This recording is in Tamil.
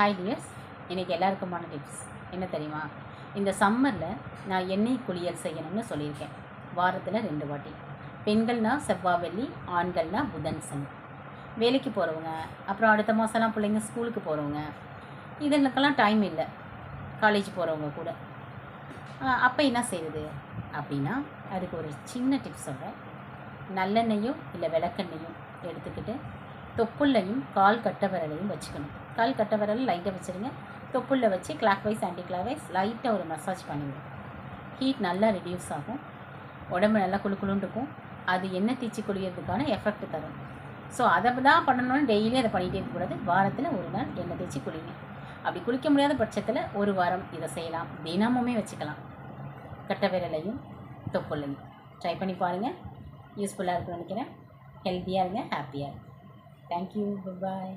ஹாய் டியர்ஸ், இன்றைக்கி எல்லாருக்குமான டிப்ஸ் என்ன தெரியுமா? இந்த சம்மரில் நான் எண்ணெய் குளியல் செய்யணும்னு சொல்லியிருக்கேன். வாரத்தில் 2 வாட்டி. பெண்கள்னால் செவ்வாய் வெள்ளி, ஆண்கள்னால் புதன் சனி. வேலைக்கு போகிறவங்க, அப்புறம் அடுத்த மாதம்லாம் பிள்ளைங்க ஸ்கூலுக்கு போகிறவங்க, இதனுக்கெல்லாம் டைம் இல்லை. காலேஜ் போகிறவங்க கூட. அப்போ என்ன செய்யுது அப்படின்னா, அதுக்கு ஒரு சின்ன டிப்ஸ் சொல்கிறேன். நல்லெண்ணெயும் இல்லை விளக்கெண்ணையும் எடுத்துக்கிட்டு தொப்புள்ளையும் கால் கட்டை விரலையும் வச்சுக்கணும். கால் கட்டை விரல் லைட்டாக வச்சுருங்க. தொப்புள்ள வச்சு clockwise anticlockwise லைட்டாக ஒரு மசாஜ் பண்ணிவிடும். ஹீட் நல்லா ரெடியூஸ் ஆகும், உடம்பு நல்லா குளுக்குளுன்னு இருக்கும். அது எண்ணெய் தேய்ச்சி குளிக்கிறதுக்கான எஃபெக்ட் தரும். ஸோ அதை தான் பண்ணணும்னு டெய்லி அதை பண்ணிகிட்டே இருக்கக்கூடாது. வாரத்தில் ஒரு நாள் எண்ணெய் தேய்ச்சி குளிங்க. அப்படி குளிக்க முடியாத பட்சத்தில் ஒரு வாரம் இதை செய்யலாம். தினமுமே வச்சுக்கலாம். கட்டை விரலையும் தொப்புள்ளையும் ட்ரை பண்ணி பாருங்கள். யூஸ்ஃபுல்லாக இருக்குன்னு நினைக்கிறேன். ஹெல்த்தியாக இருங்க, ஹாப்பியாக இருங்க. தேங்க்யூ, பாய்.